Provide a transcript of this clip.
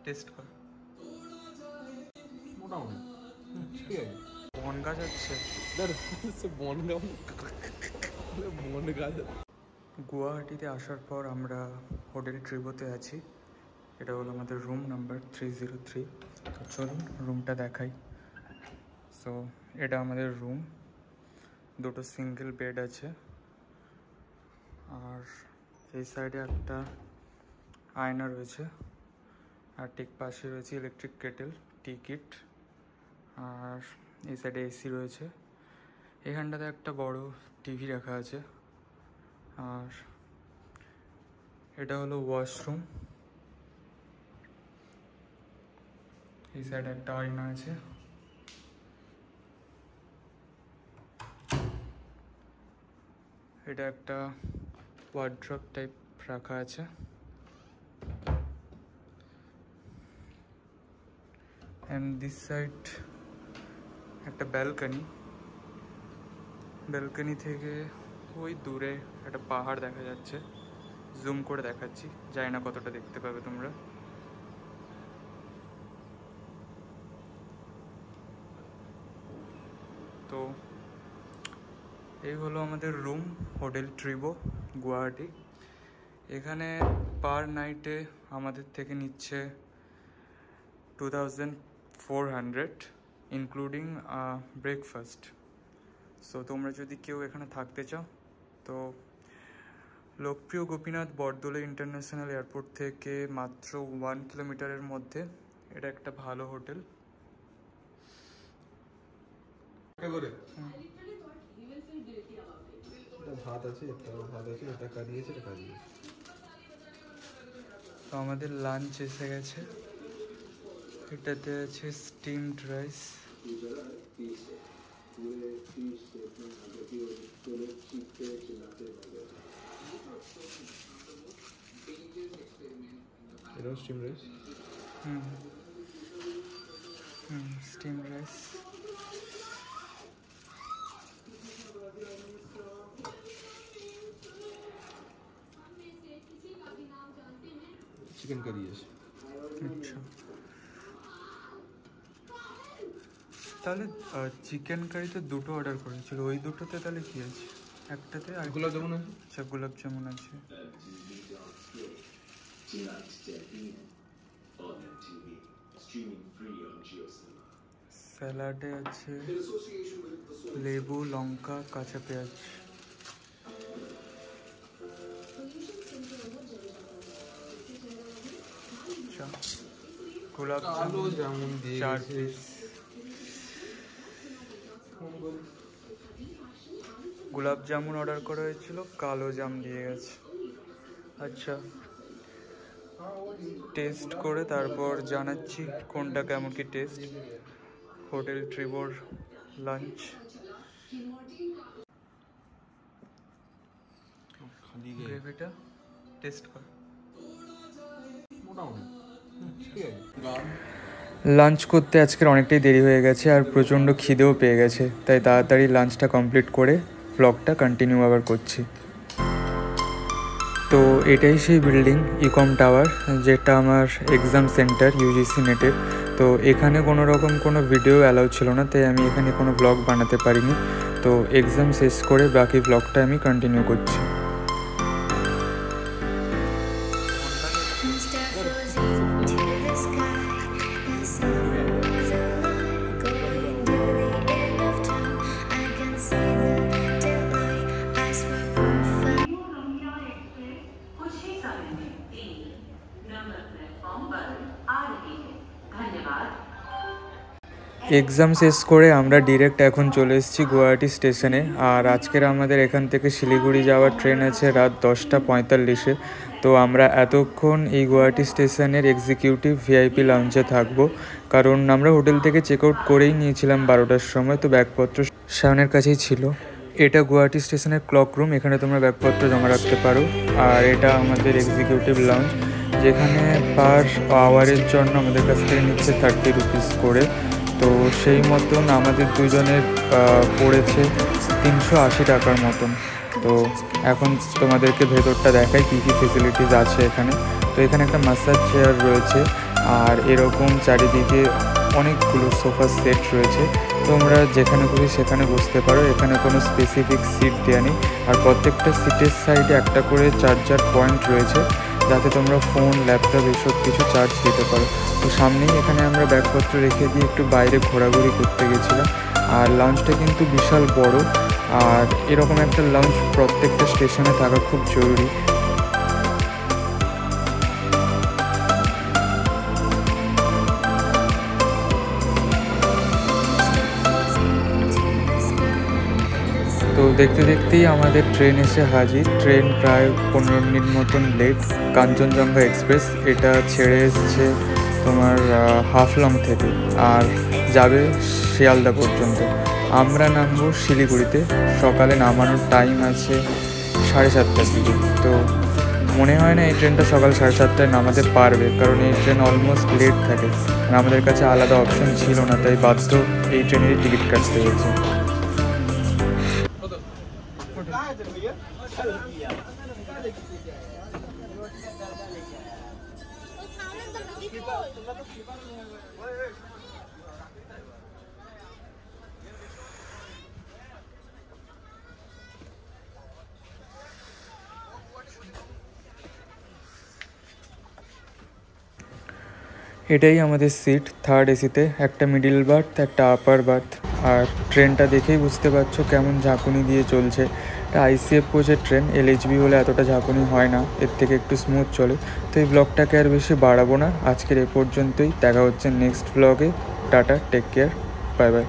Test কর। মোটামুটি ঠিক আছে। বন গাছ হচ্ছে বন গাছ। গুয়াহাটিতে আসার পর আমরা হোটেল ট্রিবোতে আছি। এটা হলো আমাদের রুম নাম্বার 303। তো চলুন রুমটা দেখাই। সো এটা আমাদের রুম, দুটো সিঙ্গেল বেড আছে, আর এই সাইডে একটা আয়না রয়েছে, আর ঠিক পাশে রয়েছে ইলেকট্রিক কেটেল, টি কিট, আর এই সাইডে এসি রয়েছে। এখানটাতে একটা বড় টিভি রাখা আছে, আর এটা হলো ওয়াশরুম। এই সাইডে একটা আয়না আছে। এটা একটা ওয়ার্ড্রপ টাইপ রাখা আছে। অ্যান্ড দিস সাইড একটা ব্যালকনি থেকে ওই দূরে একটা পাহাড় দেখা যাচ্ছে। জুম করে দেখাচ্ছি, জানি না কতটা দেখতে পাবে তোমরা। তো এই হলো আমাদের রুম, হোটেল ট্রিবো গুয়াহাটি। এখানে পার নাইটে আমাদের থেকে নিচ্ছে 2400 ইনক্লুডিং ব্রেকফাস্ট। সো তোমরা যদি কেউ এখানে থাকতে চাও তো লোকপ্রিয় গোপীনাথ বরদলৈ ইন্টারন্যাশনাল এয়ারপোর্ট থেকে মাত্র 1 কিলোমিটারের মধ্যে এটা একটা ভালো হোটেল। ভাত আছে, এটা কারিয়েছে। তো আমাদের লাঞ্চ এসে গেছে। এটাতে আছে স্টিমড রাইস, এটাও steam rice. Steam rice, chicken curry আছে। আচ্ছা তাহলে চিকেন কারি তো দুটো অর্ডার করেছিল, ওই দুটোতে তাহলে কি আছে? একটাতে আর গোলাপ জামুন আছে। আচ্ছা গোলাপ জামুন আছে। স্যালাডে আছে লেবু, লঙ্কা, কাঁচা পেঁয়াজ। আচ্ছা গোলাপ জামুন 4 পিস। গোলাপ জামুন অর্ডার করা হয়েছিল, কালো জাম দিয়ে গেছে। আচ্ছা টেস্ট করে তারপর জানাচ্ছি কোনটা কেমন কি টেস্ট। হোটেল ট্রিবোর লাঞ্চ। গ্রেভিটা টেস্ট কর। মোটামুটি ঠিক আছে। লাঞ্চ করতে আজকের অনেকটাই দেরি হয়ে গেছে, আর প্রচণ্ড খিদেও পেয়ে গেছে, তাই তাড়াতাড়ি লাঞ্চটা কমপ্লিট করে ব্লগটা কন্টিনিউ আবার করছি। তো এটাই সেই বিল্ডিং, ইকম টাওয়ার, যেটা আমার এক্সাম সেন্টার ইউজিসি নেটের। তো এখানে কোনো রকম কোনো ভিডিও অ্যালাউ ছিল না, তাই আমি এখানে কোনো ব্লগ বানাতে পারিনি। তো এক্সাম শেষ করে বাকি ব্লগটা আমি কন্টিনিউ করছি। এক্সাম শেষ করে আমরা ডিরেক্ট এখন চলে এসেছি গুয়াহাটি স্টেশনে। আর আজকের আমাদের এখান থেকে শিলিগুড়ি যাওয়ার ট্রেন আছে রাত 10:45-এ। তো আমরা এতক্ষণ এই গুয়াহাটি স্টেশনের এক্সিকিউটিভ ভিআইপি লাউঞ্জে থাকবো, কারণ আমরা হোটেল থেকে চেক আউট করেই নিয়েছিলাম 12টার সময়। তো ব্যাগপত্র সামনের কাছেই ছিল। এটা গুয়াহাটি স্টেশনের ক্লক রুম, এখানে তোমরা ব্যাগপত্র জমা রাখতে পারো। আর এটা আমাদের এক্সিকিউটিভ লাউঞ্জ, যেখানে পার আওয়ারের জন্য আমাদের কাছ থেকে নিচ্ছে 30 রুপিস করে। তো সেই মতন আমাদের দুজনের পড়েছে 380 টাকার মতন। তো এখন তোমাদেরকে ভেতরটা দেখাই কী কী ফেসিলিটিস আছে এখানে। তো এখানে একটা ম্যাসাজ চেয়ার রয়েছে, আর এরকম চারিদিকে অনেকগুলো সোফা সেট রয়েছে, তোমরা যেখানে খুশি সেখানে বসতে পারো। এখানে কোনো স্পেসিফিক সিট দেওয়া নেই, আর প্রত্যেকটা সিটের সাইডে একটা করে চার্জার পয়েন্ট রয়েছে, যাতে তোমরা ফোন, ল্যাপটপ এসব কিছু চার্জ দিতে পারো। তো সামনেই এখানে আমরা ব্যাগপত্র রেখে দিয়ে একটু বাইরে ঘোরাঘুরি করতে গেছিলাম। আর লঞ্চটা কিন্তু বিশাল বড়, আর এরকম একটা লঞ্চ প্রত্যেকটা স্টেশনে থাকা খুব জরুরি। তো দেখতে দেখতেই আমাদের ট্রেন এসে হাজির। ট্রেন প্রায় 15 মিনিট মতন লেট। কাঞ্চনজঙ্ঘা এক্সপ্রেস, এটা ছেড়ে এসছে তোমার হাফলং থেকে আর যাবে শিয়ালদা পর্যন্ত। আমরা নামবো শিলিগুড়িতে। সকালে নামানোর টাইম আছে 7:30টার দিকে। তো মনে হয় না এই ট্রেনটা সকাল 7:30টায় নামাতে পারবে, কারণ এই ট্রেন অলমোস্ট লেট থাকে। আর আমাদের কাছে আলাদা অপশন ছিল না, তাই বাধ্য এই ট্রেনেরই টিকিট কাটতে হয়েছে। এটাই আমাদের সিট, থার্ড এসিতে। একটা মিডিল বার্থ, একটা আপার বার্থ। আর ট্রেনটা দেখেই বুঝতে পারছো কেমন ঝাঁকুনি দিয়ে চলছে। এটা আইসিএফ কোচের ট্রেন, এলএইচবি হলে এতটা ঝাঁকুনি হয় না, এর থেকে একটু স্মুথ চলে। তো এই ব্লগটাকে আর বেশি বাড়াবো না, আজকের এ পর্যন্তই। দেখা হচ্ছে নেক্সট ব্লগে। টাটা, টেক কেয়ার, বাই বাই।